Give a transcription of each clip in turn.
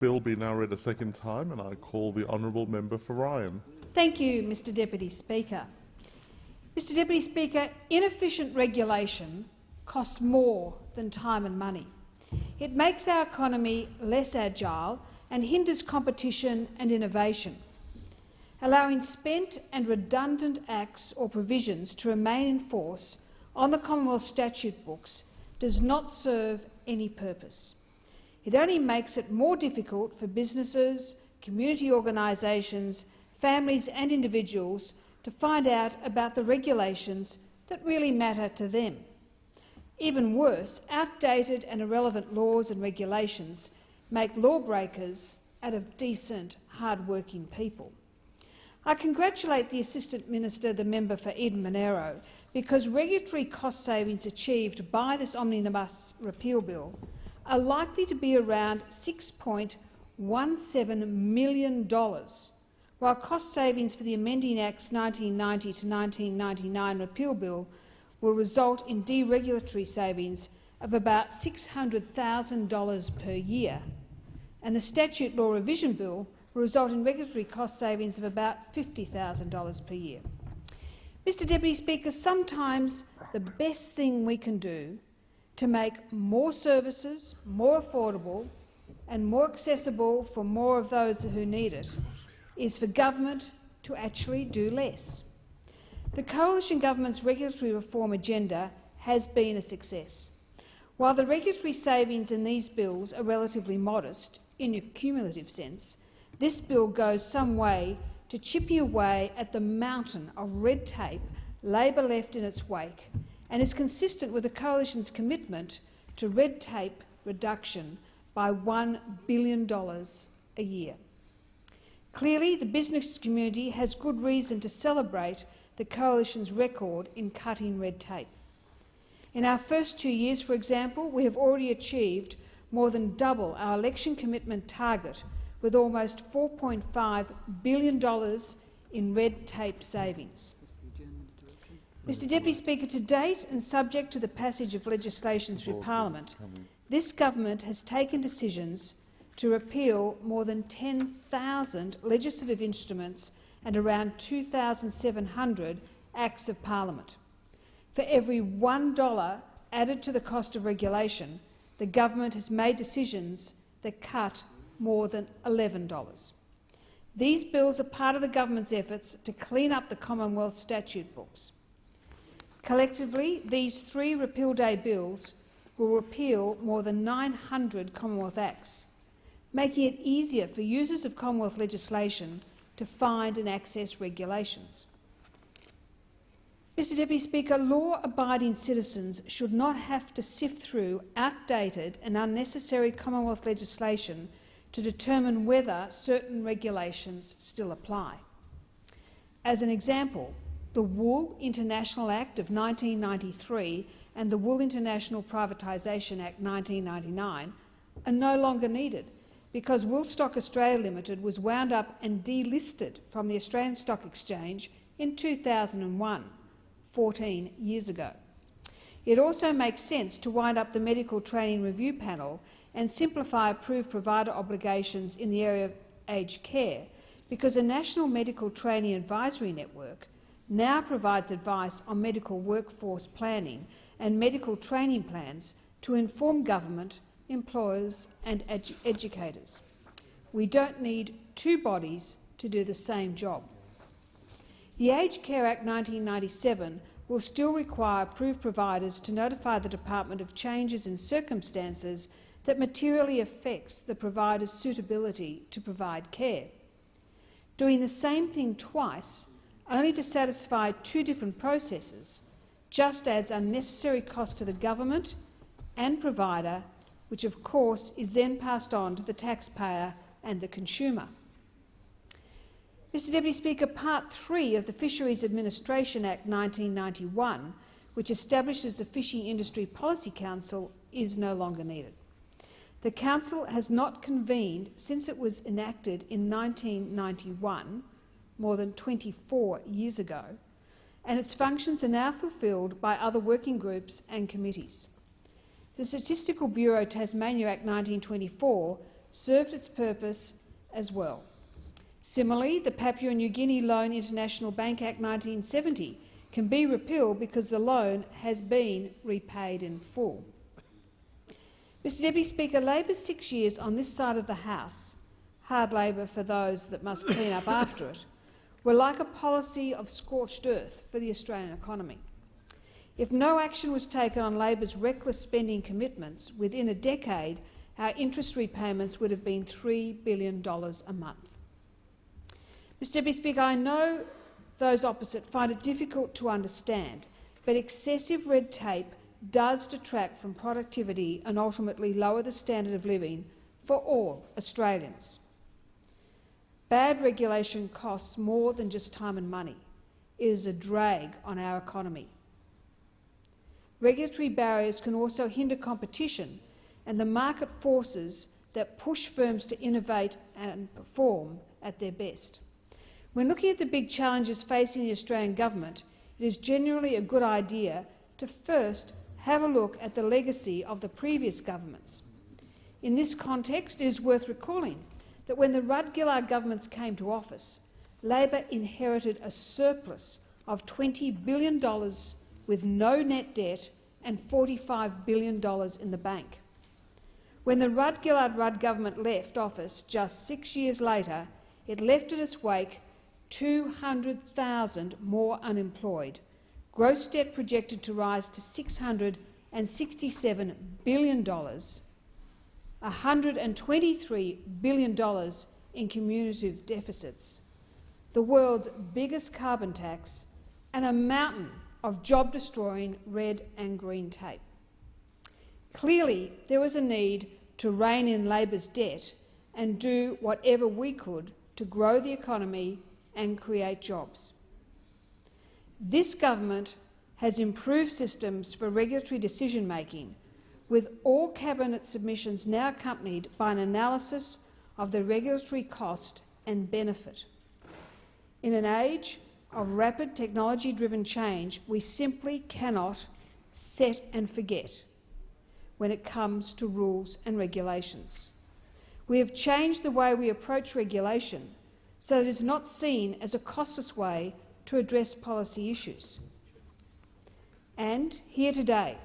Bill be now read a second time, and I call the honourable member for Ryan. Thank you, Mr Deputy Speaker. Mr Deputy Speaker, inefficient regulation costs more than time and money. It makes our economy less agile and hinders competition and innovation. Allowing spent and redundant acts or provisions to remain in force on the Commonwealth statute books does not serve any purpose. It only makes it more difficult for businesses, community organisations, families and individuals to find out about the regulations that really matter to them. Even worse, outdated and irrelevant laws and regulations make lawbreakers out of decent, hard-working people. I congratulate the Assistant Minister, the member for Eden Monaro, because regulatory cost savings achieved by this Omnibus repeal bill are likely to be around $6.17 million, while cost savings for the Amending Acts 1990 to 1999 repeal bill will result in deregulatory savings of about $600,000 per year, and the Statute Law Revision Bill will result in regulatory cost savings of about $50,000 per year. Mr Deputy Speaker, sometimes the best thing we can do to make more services more affordable and more accessible for more of those who need it is for government to actually do less. The Coalition Government's regulatory reform agenda has been a success. While the regulatory savings in these bills are relatively modest in a cumulative sense, this bill goes some way to chipping away at the mountain of red tape Labor left in its wake, and is consistent with the Coalition's commitment to red tape reduction by $1 billion a year. Clearly, the business community has good reason to celebrate the Coalition's record in cutting red tape. In our first 2 years, for example, we have already achieved more than double our election commitment target, with almost $4.5 billion in red tape savings. Mr Deputy Speaker, to date, and subject to the passage of legislation through Parliament, this government has taken decisions to repeal more than 10,000 legislative instruments and around 2,700 Acts of Parliament. For every $1 added to the cost of regulation, the government has made decisions that cut more than $11. These bills are part of the government's efforts to clean up the Commonwealth statute books. Collectively, these 3 Repeal Day bills will repeal more than 900 Commonwealth Acts, making it easier for users of Commonwealth legislation to find and access regulations. Mr Deputy Speaker, law-abiding citizens should not have to sift through outdated and unnecessary Commonwealth legislation to determine whether certain regulations still apply. As an example, the Wool International Act of 1993 and the Wool International Privatisation Act 1999 are no longer needed because Woolstock Australia Limited was wound up and delisted from the Australian Stock Exchange in 2001, 14 years ago. It also makes sense to wind up the Medical Training Review Panel and simplify approved provider obligations in the area of aged care, because a National Medical Training Advisory Network now provides advice on medical workforce planning and medical training plans to inform government, employers and educators. We don't need 2 bodies to do the same job. The Aged Care Act 1997 will still require approved providers to notify the Department of changes in circumstances that materially affects the provider's suitability to provide care. Doing the same thing twice, only to satisfy 2 different processes, just adds unnecessary cost to the government and provider, which of course is then passed on to the taxpayer and the consumer. Mr Deputy Speaker, Part 3 of the Fisheries Administration Act 1991, which establishes the Fishing Industry Policy Council, is no longer needed. The Council has not convened since it was enacted in 1991, more than 24 years ago, and its functions are now fulfilled by other working groups and committees. The Statistical Bureau Tasmania Act 1924 served its purpose as well. Similarly, the Papua New Guinea Loan International Bank Act 1970 can be repealed because the loan has been repaid in full. Mr Deputy Speaker, Labor's 6 years on this side of the House, hard labour for those that must clean up after it, were like a policy of scorched earth for the Australian economy. If no action was taken on Labor's reckless spending commitments, within a decade our interest repayments would have been $3 billion a month. Mr Deputy Speaker, I know those opposite find it difficult to understand, but excessive red tape does detract from productivity and ultimately lower the standard of living for all Australians. Bad regulation costs more than just time and money. It is a drag on our economy. Regulatory barriers can also hinder competition and the market forces that push firms to innovate and perform at their best. When looking at the big challenges facing the Australian government, it is generally a good idea to first have a look at the legacy of the previous governments. In this context, it is worth recalling that when the Rudd-Gillard governments came to office, Labor inherited a surplus of $20 billion with no net debt and $45 billion in the bank. When the Rudd-Gillard-Rudd government left office just 6 years later, it left in esse wake 200,000 more unemployed, gross debt projected to rise to $667 billion, $123 billion in cumulative deficits, the world's biggest carbon tax, and a mountain of job-destroying red and green tape. Clearly, there was a need to rein in Labor's debt and do whatever we could to grow the economy and create jobs. This government has improved systems for regulatory decision-making, with all Cabinet submissions now accompanied by an analysis of the regulatory cost and benefit. In an age of rapid technology-driven change, we simply cannot set and forget when it comes to rules and regulations. We have changed the way we approach regulation so that it is not seen as a costless way to address policy issues. And here today,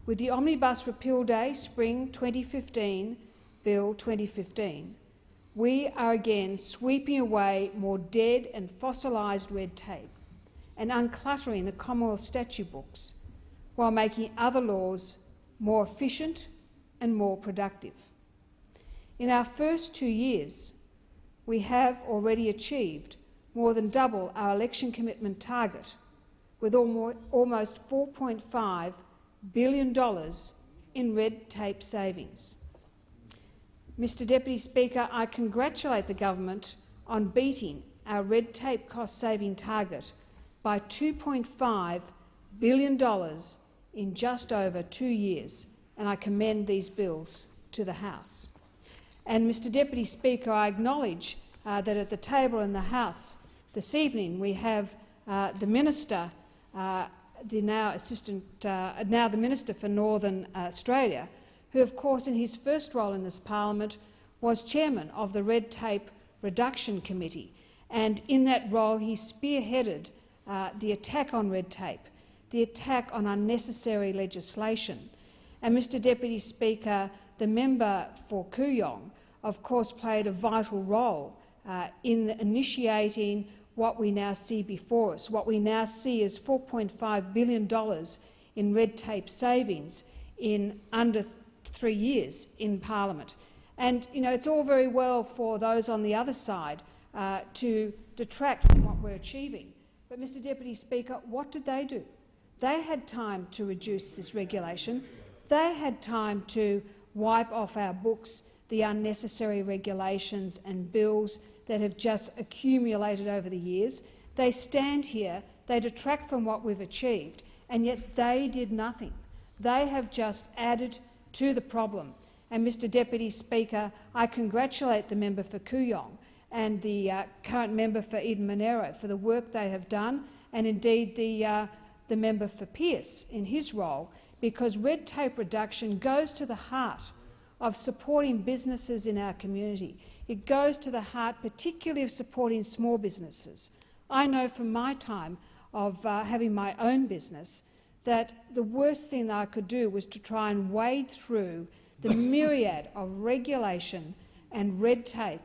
with the Omnibus Repeal Day Spring 2015 Bill 2015, we are again sweeping away more dead and fossilised red tape and uncluttering the Commonwealth statute books while making other laws more efficient and more productive. In our first 2 years, we have already achieved more than double our election commitment target, with almost $4.5 billion in red tape savings. Mr Deputy Speaker, I congratulate the government on beating our red tape cost-saving target by $2.5 billion in just over 2 years, and I commend these bills to the House. And, Mr Deputy Speaker, I acknowledge that at the table in the House this evening we have the Minister, now the Minister for Northern Australia, who, of course, in his first role in this parliament was chairman of the Red Tape Reduction Committee, and in that role he spearheaded the attack on red tape, the attack on unnecessary legislation. And, Mr Deputy Speaker, the member for Kooyong, of course, played a vital role in initiating what we now see before us. What we now see is $4.5 billion in red tape savings in under 3 years in Parliament. And it's all very well for those on the other side to detract from what we're achieving. But, Mr Deputy Speaker, what did they do? They had time to reduce this regulation. They had time to wipe off our books the unnecessary regulations and bills that have just accumulated over the years. They stand here, they detract from what we've achieved, and yet they did nothing. They have just added to the problem. And, Mr Deputy Speaker, I congratulate the member for Kooyong and the current member for Eden Monero for the work they have done, and indeed the member for Pearce in his role, because red tape reduction goes to the heart of supporting businesses in our community. It goes to the heart particularly of supporting small businesses. I know from my time of having my own business that the worst thing that I could do was to try and wade through the myriad of regulation and red tape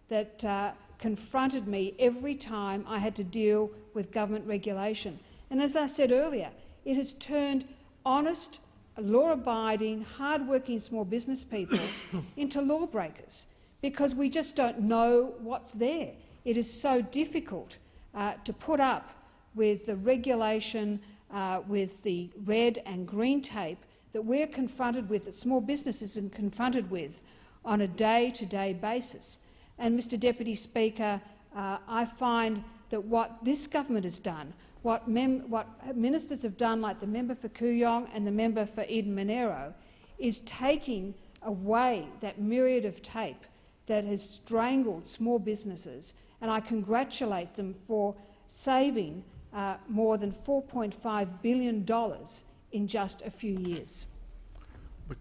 that confronted me every time I had to deal with government regulation. And as I said earlier, it has turned honest, law-abiding, hard-working small business people into lawbreakers because we just don't know what's there. It is so difficult to put up with the regulation, with the red and green tape that we're confronted with, that small businesses are confronted with on a day-to-day basis. And, Mr Deputy Speaker, I find that what this government has done, what ministers have done, like the member for Kooyong and the member for Eden Monaro, is taking away that myriad of tape that has strangled small businesses, and I congratulate them for saving more than $4.5 billion in just a few years. The